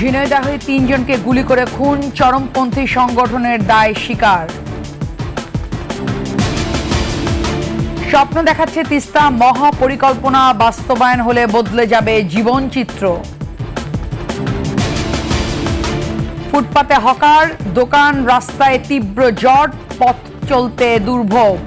ঝিনাইদহে ৩ জনকে গুলি করে খুন, চরমপন্থী সংগঠনের দায় স্বীকার। স্বপ্ন দেখাচ্ছে তিস্তা, মহাপরিকল্পনা বাস্তবায়ন হলে বদলে যাবে জীবনচিত্র। ফুটপাতে হকার, দোকান, রাস্তায় তীব্র জট, পথ চলতে দুর্ভোগ।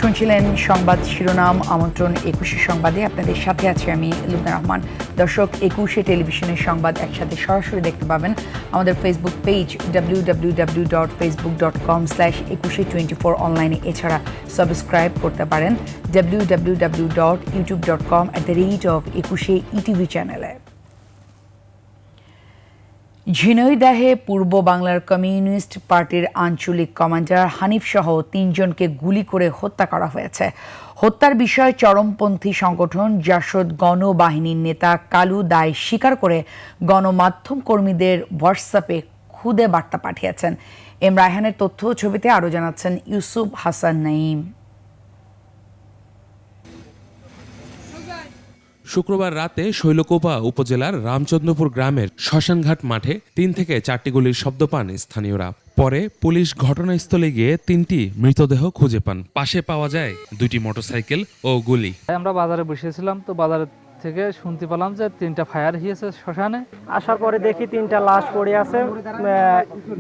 শুনছিলেন সংবাদ শিরোনাম, আমন্ত্রণ ২১শে সংবাদে। আপনাদের সাথে আছি আমি লুবনা রহমান। দর্শক, ২১শে টেলিভিশনের সংবাদ একসাথে সরাসরি দেখতে পাবেন আমাদের ফেসবুক পেজ www.facebook.com/21shE24 অনলাইনে। এছাড়া সাবস্ক্রাইব করতে পারেন www.youtube.com/21shE চ্যানেলে। ঝিনাইদহে পূর্ব বাংলার কমিউনিস্ট পার্টির আঞ্চলিক কমান্ডার হানিফ সহ ৩ জনকে গুলি করে হত্যা করা হয়েছে। হত্যার বিষয়ে চরমপন্থী সংগঠন জাসদ গণবাহিনীর নেতা কালু দায় স্বীকার করে গণমাধ্যম কর্মীদের হোয়াটসঅ্যাপে খুদে বার্তা পাঠিয়েছেন। এম রায়হানের তথ্য ছবিতে আরও জানাচ্ছেন ইউসুফ হাসান নাঈম। শুক্রবার রাতে শৈলকুপা উপজেলার রামচন্দ্রপুর গ্রামের শ্মশানঘাট মাঠে ৩ থেকে ৪টি গুলির শব্দ পান স্থানীয়রা। পরে পুলিশ ঘটনাস্থলে গিয়ে ৩টি মৃতদেহ খুঁজে পান। পাশে পাওয়া যায় 2টি মোটরসাইকেল ও গুলি। আমরা বাজারে বসেছিলাম, তো বাজার থেকে শুনতে পেলাম যে 3টা ফায়ার হয়েছে শ্মশানে। আসার পরে দেখি 3টা লাশ পড়ে আছে,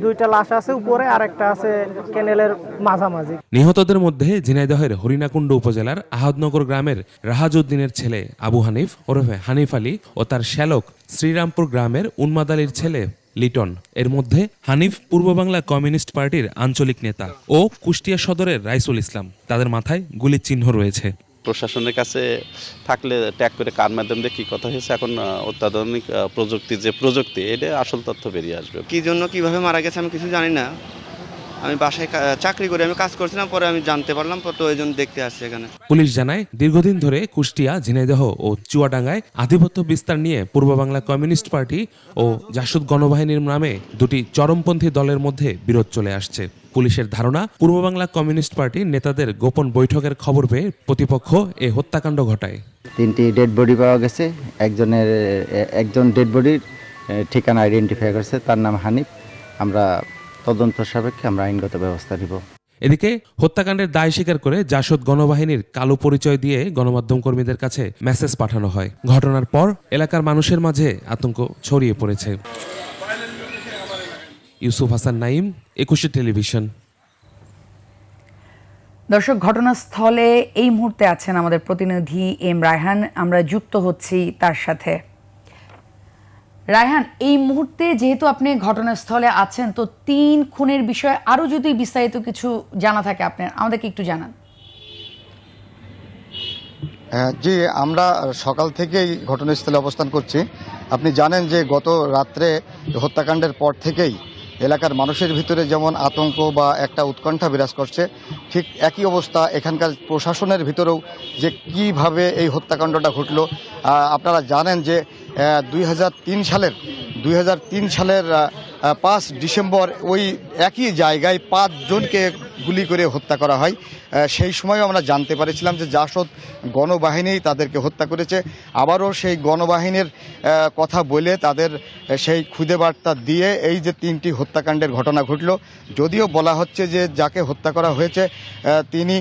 2টা লাশ আছে উপরে আর একটা আছে ক্যানেলের মাঝামাঝি। নিহতদের মধ্যে ঝিনাইদহের হরিণাকুণ্ড উপজেলার আহাদনগর গ্রামের রাহাজউদ্দিনের ছেলে আবু হানিফ ওরফে হানিফ আলী ও তার শ্যালক শ্রীরামপুর গ্রামের উন্মাদ আলীর ছেলে লিটন। এর মধ্যে হানিফ পূর্ব বাংলা কমিউনিস্ট পার্টির আঞ্চলিক নেতা ও কুষ্টিয়া সদরের রাইসুল ইসলাম। তাদের মাথায় গুলির চিহ্ন রয়েছে। প্রশাসনের কাছে থাকলে ট্যাগ করে কার মাধ্যমে কি কথা হয়েছে, এখন অত্যাধুনিক প্রযুক্তি এটা আসল তথ্য বেরিয়ে আসবে। কি জন্য কিভাবে মারা গেছে আমি কিছু জানি না। আমি বাসায় চাকরি করে আমি কাজ করছিলাম, পরে আমি জানতে পারলাম, তো ওই জন্য দেখতে আসছে এখানে। পুলিশ জানায় দীর্ঘদিন ধরে কুষ্টিয়া, ঝিনাইদহ ও চুয়াডাঙ্গায় আধিপত্য বিস্তার নিয়ে পূর্ব বাংলা কমিউনিস্ট পার্টি ও জাসদ গণবাহিনীর নামে 2টি চরমপন্থী দলের মধ্যে বিরোধ চলে আসছে। পুলিশের ধারণা, পূর্ব বাংলা কমিউনিস্ট পার্টির নেতাদের গোপন বৈঠকের খবর পেয়ে প্রতিপক্ষ এ হত্যাকাণ্ড ঘটায়। 3টি ডেড বডি পাওয়া গেছে। একজন ডেড বডির ঠিকানা আইডেন্টিফাই করেছে, তার নাম হানিফ। আমরা তদন্ত সাপেক্ষে আমরা আইনগত ব্যবস্থা নিব। এদিকে হত্যাকাণ্ডের দায় স্বীকার করে জাসদ গণবাহিনীর কালো পরিচয় দিয়ে গণমাধ্যম কর্মীদের কাছে মেসেজ পাঠানো হয়। ঘটনার পর এলাকার মানুষের মাঝে আতঙ্ক ছড়িয়ে পড়েছে। ইউসুফ হাসান নাঈম, ২১শে টেলিভিশন। দর্শক, ঘটনাস্থলে এই মুহূর্তে আছেন আমাদের প্রতিনিধি এম রায়হান। আমরা যুক্ত হচ্ছি তার সাথে। রায়হান, এই মুহূর্তে যেহেতু আপনি ঘটনাস্থলে আছেন, তো 3 খুনের বিষয়ে আরো যদি বিস্তারিত কিছু জানা থাকে আপনি আমাদেরকে একটু জানান। জি, আমরা সকাল থেকেই ঘটনাস্থলে অবস্থান করছি। আপনি জানেন যে গত রাত্রে হত্যাকাণ্ডের পর থেকেই এলাকার মানুষের ভিতরে যেমন আতঙ্ক বা একটা উৎকণ্ঠা বিরাজ করছে, ঠিক একই অবস্থা এখানকার প্রশাসনের ভিতরেও, যে কিভাবে এই হত্যাকাণ্ডটা ঘটল। আপনারা জানেন যে 2003 সালের 5 ডিসেম্বর ওই একই জায়গায় 5 জনকে গুলি করে হত্যা করা হয়। সেই সময়ও আমরা জানতে পেরেছিলাম যে জাসদ গণবাহিনী তাদেরকে হত্যা করেছে। আবারও সেই গণবাহিনীর কথা বলে তাদের সেই খুদে বার্তা দিয়ে এই যে 3টি হত্যাকাণ্ডের ঘটনা ঘটল। যদিও বলা হচ্ছে যে যাকে হত্যা করা হয়েছে তিনি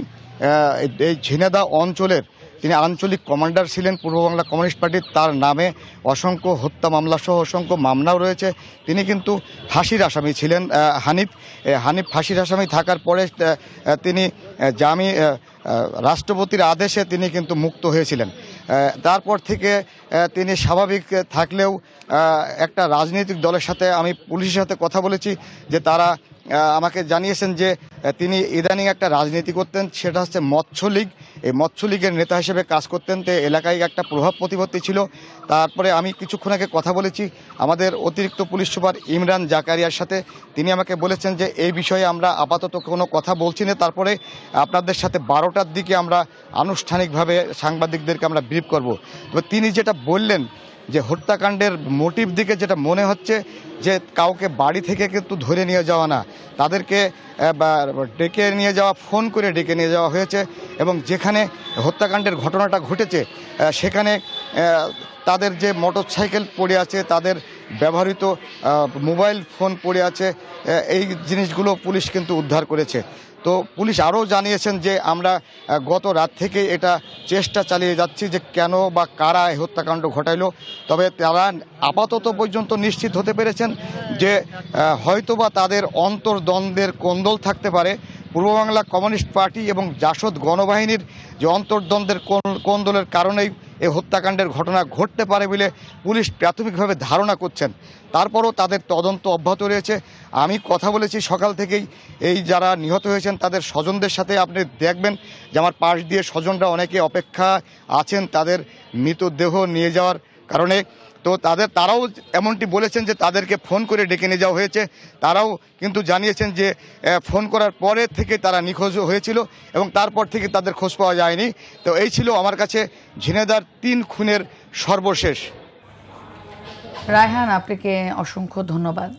এই ঝিনাইদহ অঞ্চলের তিনি আঞ্চলিক কমান্ডার ছিলেন পূর্ব বাংলা কমিউনিস্ট পার্টির। তার নামে অসংখ্য হত্যা মামলা সহ অসংখ্য মামলাও রয়েছে। তিনি কিন্তু ফাঁসির আসামি ছিলেন। হানিফ ফাঁসির আসামি থাকার পরে তিনি রাষ্ট্রপতির আদেশে তিনি কিন্তু মুক্ত হয়েছিলেন। তারপর থেকে তিনি স্বাভাবিক থাকলেও একটা রাজনৈতিক দলের সাথে আমি পুলিশের সাথে কথা বলেছি যে তারা আমাকে জানিয়েছেন যে তিনি ইদানিং একটা রাজনীতি করতেন, সেটা হচ্ছে মৎস্য লীগ। এই মৎস্য লীগের নেতা হিসেবে কাজ করতেন, তো এলাকায় একটা প্রভাব প্রতিপত্তি ছিল। তারপরে আমি কিছুক্ষণ আগে কথা বলেছি আমাদের অতিরিক্ত পুলিশ সুপার ইমরান জাকারিয়ার সাথে। তিনি আমাকে বলেছেন যে এই বিষয়ে আমরা আপাতত কোনো কথা বলছি না, তারপরে আপনাদের সাথে 12টার দিকে আমরা আনুষ্ঠানিকভাবে সাংবাদিকদেরকে আমরা ব্রিফ করব। তবে তিনি যেটা বললেন যে হত্যাকাণ্ডের মোটিভ দিকে যেটা মনে হচ্ছে যে কাউকে বাড়ি থেকে কিন্তু ধরে নিয়ে যাওয়া না, তাদেরকে ডেকে নিয়ে যাওয়া, ফোন করে ডেকে নিয়ে যাওয়া হয়েছে এবং যেখানে হত্যাকাণ্ডের ঘটনাটা ঘটেছে সেখানে তাদের যে মোটরসাইকেল পড়ে আছে, তাদের ব্যবহৃত মোবাইল ফোন পড়ে আছে, এই জিনিসগুলো পুলিশ কিন্তু উদ্ধার করেছে। তো পুলিশ আরও জানিয়েছেন যে আমরা গত রাত থেকে এটা চেষ্টা চালিয়ে যাচ্ছি যে কেন বা কারা এই হত্যাকাণ্ড ঘটাইলো। তবে তারা আপাতত পর্যন্ত নিশ্চিত হতে পেরেছেন যে হয়তোবা তাদের অন্তর্দ্বন্দ্বের কোন্দল থাকতে পারে। পূর্ব বাংলা কমিউনিস্ট পার্টি এবং জাসদ গণবাহিনীর যে অন্তর্দ্বন্দ্বের কোন্দলের কারণেই এই হত্যাকাণ্ডের ঘটনা ঘটতে পারে বলে পুলিশ প্রাথমিকভাবে ধারণা করছেন। তারপরও তাদের তদন্ত অব্যাহত রয়েছে। আমি কথা বলেছি সকাল থেকেই এই যারা নিহত হয়েছেন তাদের স্বজনদের সাথে। আপনি দেখবেন যে আমার পাশ দিয়ে স্বজনরা অনেকে অপেক্ষা আছেন তাদের মৃতদেহ নিয়ে যাওয়ার কারণে। তো তারাও এমনটি বলেছেন যে তাদেরকে ফোন করে ডেকে নিয়ে যাওয়া হয়েছে। তারাও কিন্তু জানিয়েছেন যে ফোন করার পরে থেকে তারা নিখোঁজ হয়েছিল এবং তারপর থেকে তাদের খোঁজ পাওয়া যায়নি। তো এই ছিল আমার কাছে ঝিনাইদহের 3 খুনের সর্বশেষ। রায়হান, আপনাকে অসংখ্য ধন্যবাদ।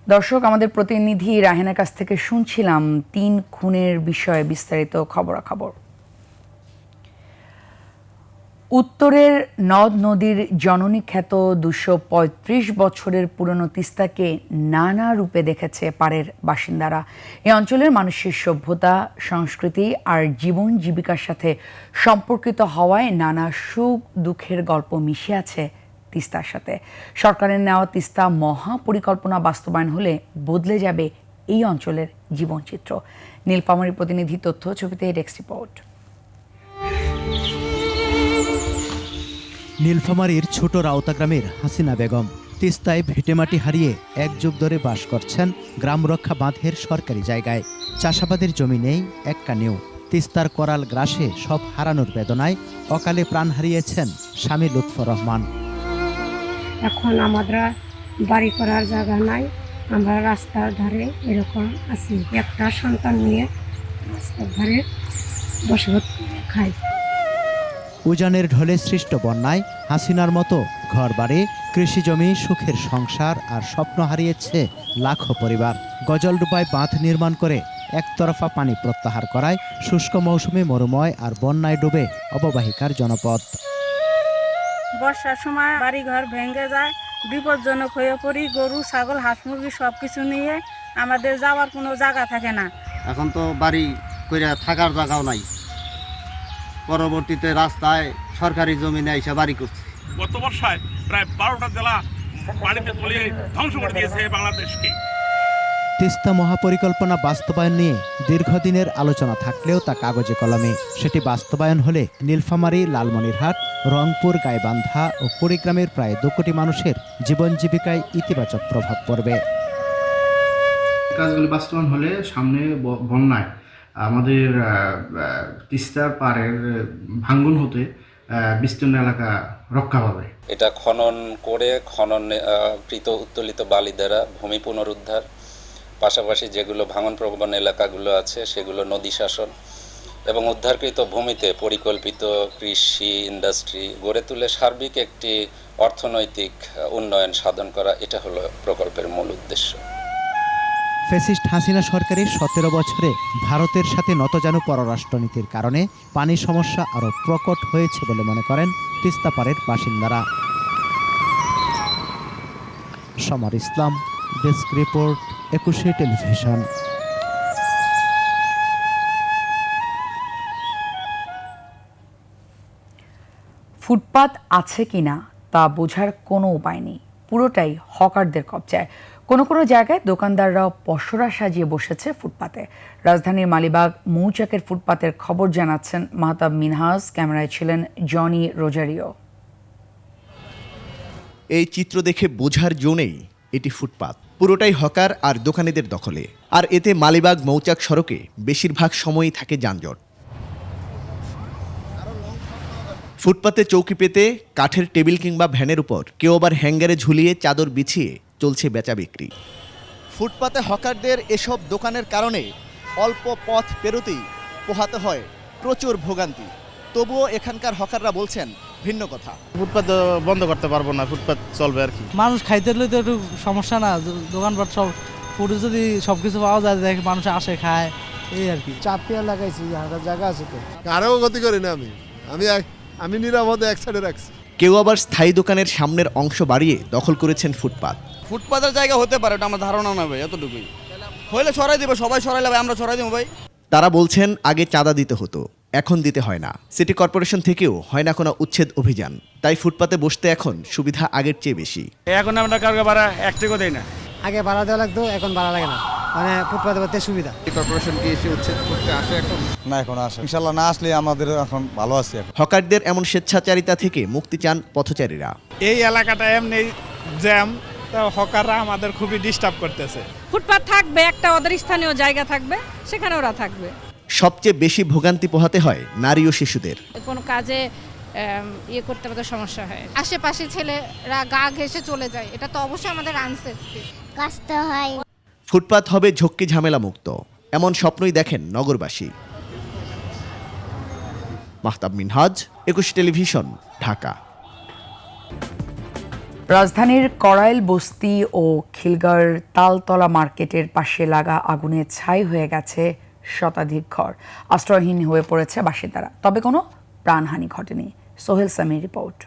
দর্শক, আমাদের প্রতিনিধি রায়হানের কাছ থেকে শুনছিলাম 3 খুনের বিষয়ে বিস্তারিত খবরাখবর। উত্তরের নদ নদীর জননী খ্যাত 235 বছরের পুরনো তিস্তাকে নানা রূপে দেখেছে পাড়ের বাসিন্দারা। এই অঞ্চলের মানুষের সভ্যতা, সংস্কৃতি আর জীবন জীবিকার সাথে সম্পর্কিত হওয়ায় নানা সুখ দুঃখের গল্প মিশে আছে তিস্তার সাথে। সরকারের নেওয়া তিস্তা মহাপরিকল্পনা বাস্তবায়ন হলে বদলে যাবে এই অঞ্চলের জীবনচিত্র। নীলফামারীর প্রতিনিধি তথ্য, ছবিতে ডেস্ক রিপোর্ট। নীলফামারীর ছোট রাউতা গ্রামের হাসিনা বেগম তিস্তায় ভিটেমাটি হারিয়ে 1 যুগ ধরে বাস করছেন গ্রাম রক্ষা বাঁধের সরকারি জায়গায়। চাষাবাদের জমি নেই এক কানেও। তিস্তার করাল গ্রাসে সব হারানোর বেদনায় অকালে প্রাণ হারিয়েছেন স্বামী লুৎফর রহমান। এখন আমরা বাড়ি করার জায়গা নাই, আমরা রাস্তার ধারে এরকম আছি। একটা সন্তান নিয়ে রাস্তার ধারে বসবাস করে খাই। উজানের ঢলে সৃষ্ট বন্যায় হাসিনার মতো ঘরবাড়ি, কৃষিজমি, সুখের সংসার আর স্বপ্ন হারিয়েছে লাখো পরিবার। গজলডুবায় বাঁধ নির্মাণ করে একতরফা পানি প্রত্যাহার করায় শুষ্ক মৌসুমে মরুময় আর বন্যায় ডুবে অববাহিকার জনপদ। বর্ষার সময় বাড়িঘর ভেঙে যায়, বিপজ্জনক হয়ে পড়ি। গরু, ছাগল, হাঁস, মুরগি সব কিছু নিয়ে আমাদের যাওয়ার কোনো জায়গা থাকে না। এখন তো বাড়ি করে থাকার জায়গাও নাই। পরবর্তীতে রাস্তায় সরকারি জমিনে এসে বাড়ি করছে। গত বর্ষায় প্রায় 12টা জেলা পানিতে তলিয়ে ধ্বংস করে দিয়েছে বাংলাদেশকে। তিস্তা মহাপরিকল্পনা বাস্তবায়ন নিয়ে দীর্ঘদিনের আলোচনা থাকলেও তা কাগজে কলমে। সেটি বাস্তবায়ন হলে নীলফামারী, লালমনিরহাট, রংপুর, গাইবান্ধা ও কুড়িগ্রামের প্রায় 2 কোটি মানুষের জীবন জীবিকায় ইতিবাচক প্রভাব পড়বে। কাজগুলি বাস্তবায়ন হলে সামনে বন্যায় আমাদের তিস্তার পাড়ের ভাঙ্গন হতে বিস্তীর্ণ এলাকা রক্ষা পাবে। এটা খনন করে খননকৃত উত্তোলিত বালি দ্বারা ভূমি পুনরুদ্ধার, পাশাপাশি যেগুলো ভাঙন প্রবণ এলাকাগুলো আছে সেগুলো নদী শাসন এবং উদ্ধারকৃত ভূমিতে পরিকল্পিত কৃষি ইন্ডাস্ট্রি গড়ে তুলে সার্বিক একটি অর্থনৈতিক উন্নয়ন সাধন করা, এটা হলো প্রকল্পের মূল উদ্দেশ্য। ফ্যাসিস্ট হাসিনা সরকারের 17 বছরে ভারতের সাথে নতজানু পররাষ্ট্রনীতির কারণে পানি সমস্যা আরও প্রকট হয়েছে বলে মনে করেন তিস্তাপাড়ের বাসিন্দারা। সমর ইসলাম, ডেস্ক রিপোর্ট, 21 টেলিভিশন। ফুটপাত আছে কিনা তা বোঝার কোনো উপায় নেই, পুরোটাই হকারদের কবজায়। কোনো কোনো জায়গায় দোকানদাররাও পসরা সাজিয়ে বসেছে ফুটপাতে। রাজধানীর মালিবাগ মৌচাকের ফুটপাতের খবর জানাচ্ছেন মাহতাব মিনহাজ, ক্যামেরায় ছিলেন জনি রোজারিও। এই চিত্র দেখে বোঝার জো নেই এটি ফুটপাত। পুরোটাই হকার আর দোকানিদের দখলে, আর এতে মালিবাগ মৌচাক সড়কে বেশিরভাগ সময়ই থাকে যানজট। ফুটপাতে চৌকি পেতে কাঠের টেবিল কিংবা ভ্যানের উপর কেউ আবার হ্যাঙ্গারে ঝুলিয়ে চাদর বিছিয়ে চলছে বেচা বিক্রি। ফুটপাতে হকারদের এসব দোকানের কারণে অল্প পথ পেরোতেই পোহাতে হয় প্রচুর ভোগান্তি। তবুও এখানকার হকাররা বলছেন ভিন্ন কথা। ফুটপাত বন্ধ করতে পারবো না, ফুটপাত চলবে আর কি। মানুষ খাইতে হলে তো একটু সমস্যা না, দোকানপাট সব পুরো যদি সব কিছু পাওয়া যায় দেখে মানুষ আসে খায়, এই আর কি। চাপিয়া লাগাইছি, হাঁটার জায়গা আছে তো। কারও গতি করি না আমি নিরাপদে এক সাইডে রাখছি। কেউ আবার স্থায়ী দোকানের সামনের অংশ বাড়িয়ে দখল করেছেন ফুটপাত। ফুটপাতের জায়গা হতে পারে, এটা আমার ধারণা না ভাই, এতটুকুই হইলে সরাই দেবে, সবাই সরাইলে ভাই আমরা সরাই দেবো ভাই। তারা বলছেন আগে চাঁদা দিতে হতো, এখন দিতে হয় না। সিটি কর্পোরেশন থেকেও হয় না কোনো উচ্ছেদ অভিযান, তাই ফুটপাতে বসতে এখন সুবিধা আগের চেয়ে বেশি। এখন আমরা কাউকে ভাড়া এক টাকাও দেই না। আগে ভাড়া দেওয়া লাগতো, এখন ভাড়া লাগে না, মানে ফুটপাতে বসতে সুবিধা। কর্পোরেশন কি এসে উচ্ছেদ করতে আসে এখন? না, এখন আসে ইনশাল্লাহ, না আসলে আমাদের এখন ভালো আছে। হকারদের এমন স্বেচ্ছাচারিতা থেকে মুক্তি চান পথচারীরা। এই এলাকাটা এমনি জ্যাম, তো হকাররা আমাদের খুবই ডিস্টার্ব করতেছে। ফুটপাত থাকবে, একটা ওদের স্থানীয় জায়গা থাকবে, সেখানে ওরা থাকবে। সবচেয়ে বেশি ভোগান্তি পোহাতে হয় নারী ও শিশুদের। কোনো কাজে ইয়ে করতে আমাদের সমস্যা হয়, আশেপাশে ছেলেরা গা ঘেঁষে চলে যায়, এটা তো অবশ্যই আমাদের আনসেফটি কষ্ট হয়। ফুটপাত হবে ঝক্কি ঝামেলা মুক্ত, এমন স্বপ্নই দেখেন নগরবাসী। মাহতাব মিনহাজ, একুশে টেলিভিশন, ঢাকা। রাজধানীর করাইল বস্তি ও খিলগাঁওয়ের তালতলা মার্কেটের পাশে লাগা আগুনে ছাই হয়ে গেছে শতাধিক ঘর। আশ্রয়হীন হয়ে পড়েছে বাসিন্দারা, তবে কোনো প্রাণহানি ঘটেনি। সোহেল সামির রিপোর্ট।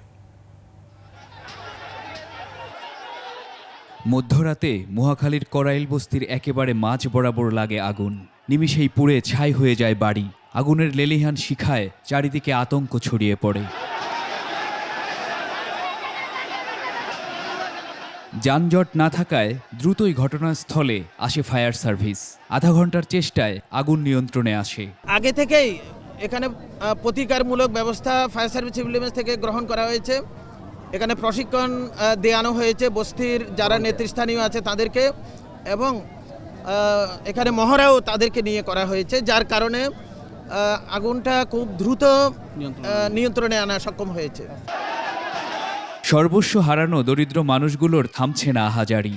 মধ্যরাতে মহাখালীর করাইল বস্তির একেবারে মাঝ বরাবর লাগে আগুন। নিমিষেই পুড়ে ছাই হয়ে যায় বাড়ি। আগুনের লেলিহান শিখায় চারিদিকে আতঙ্ক ছড়িয়ে পড়ে। যানজট না থাকায় দ্রুতই ঘটনাস্থলে আসে ফায়ার সার্ভিস। আধা ঘন্টার চেষ্টায় আগুন নিয়ন্ত্রণে আসে। আগে থেকেই এখানে প্রতিকারমূলক ব্যবস্থা ফায়ার সার্ভিস সিভিল ডিফেন্স থেকে গ্রহণ করা হয়েছে। এখানে প্রশিক্ষণ দেওয়ানো হয়েছে বস্তির যারা নেতৃস্থানীয় আছে তাদেরকে, এবং এখানে মহড়াও তাদেরকে নিয়ে করা হয়েছে, যার কারণে আগুনটা খুব দ্রুত নিয়ন্ত্রণে আনা সক্ষম হয়েছে। সর্বস্ব হারানো দরিদ্র মানুষগুলোর থামছে না আহাজারি।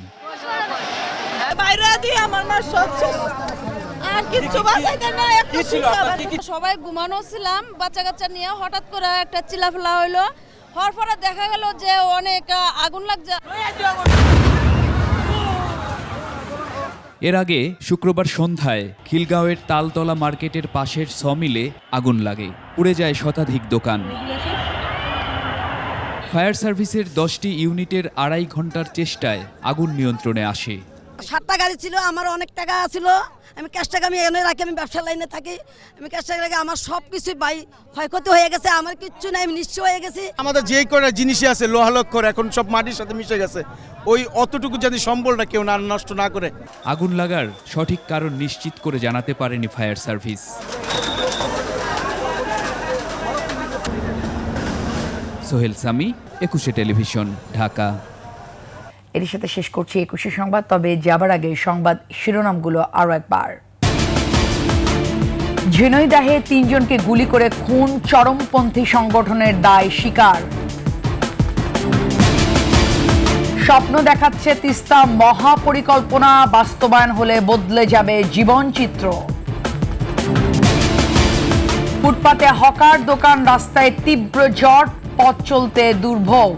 সবাই ঘুমানো ছিলাম, বাচ্চা কাচ্চা নিয়ে হঠাৎ করে একটা চিল্লাফেলা হইলো, হওয়ার পরে দেখা গেল যে অনেক আগুন লাগছে। এর আগে শুক্রবার সন্ধ্যায় খিলগাঁওয়ের তালতলা মার্কেটের পাশের সমিলে আগুন লাগে, পুড়ে যায় শতাধিক দোকান। ফায়ার সার্ভিসের 10টি ইউনিটের 2.5 ঘন্টার চেষ্টায় আগুন নিয়ন্ত্রণে আসে। 7টা গাড়ি ছিল, আমার অনেক টাকা ছিল, আমি ক্যাশ টাকা আমি এনে রাখি, আমি ব্যবসার লাইনে থাকি, আমি ক্যাশ টাকা রাখি, আমার সব কিছুই ক্ষয়ক্ষতি হয়ে গেছে, আমার কিচ্ছু নাই, আমি নিঃস্ব হয়ে গেছি। আমাদের যেই কটা জিনিসই আছে লোহালক্ষর এখন সব মাটির সাথে মিশে গেছে, ওই অতটুকু যদি সম্বলটা কেউ না নষ্ট না করে। আগুন লাগার সঠিক কারণ নিশ্চিত করে জানাতে পারেনি ফায়ার সার্ভিস। সোহেল সামি, একুশে টেলিভিশন, ঢাকা। এর সাথে শেষ করছি 21শে সংবাদ, তবে যাবার আগে সংবাদ শিরোনামগুলো আরো একবার। ঝিনাইদহে 3 জনকে গুলি করে খুন, চরমপন্থী সংগঠনের দায় স্বীকার। স্বপ্ন দেখাচ্ছে তিস্তা মহাপরিকল্পনা, বাস্তবায়ন হলে বদলে যাবে জীবনচিত্র। ফুটপাতে হকার দোকান, রাস্তায় তীব্র জট, পথ চলতে দুর্ভোগ।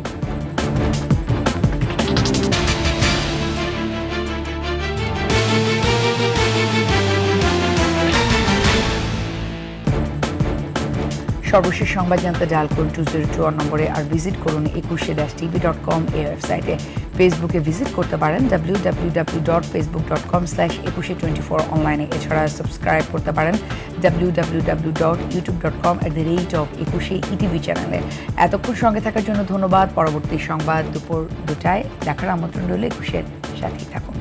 সর্বশেষ সংবাদ জানতে ডায়াল করুন 2021 নম্বরে, আর ভিজিট করুন 21-tv.com এই ওয়েবসাইটে। ফেসবুকে ভিজিট করতে পারেন www.facebook.com/2124 অনলাইনে। এছাড়া সাবস্ক্রাইব করতে পারেন www.youtube.com/21 ইটিভি চ্যানেলে। এতক্ষণ সঙ্গে থাকার জন্য ধন্যবাদ। পরবর্তী সংবাদ দুপুর 2টায় দেখার আমন্ত্রণ রইল। 21-এর সাথেই থাকুন।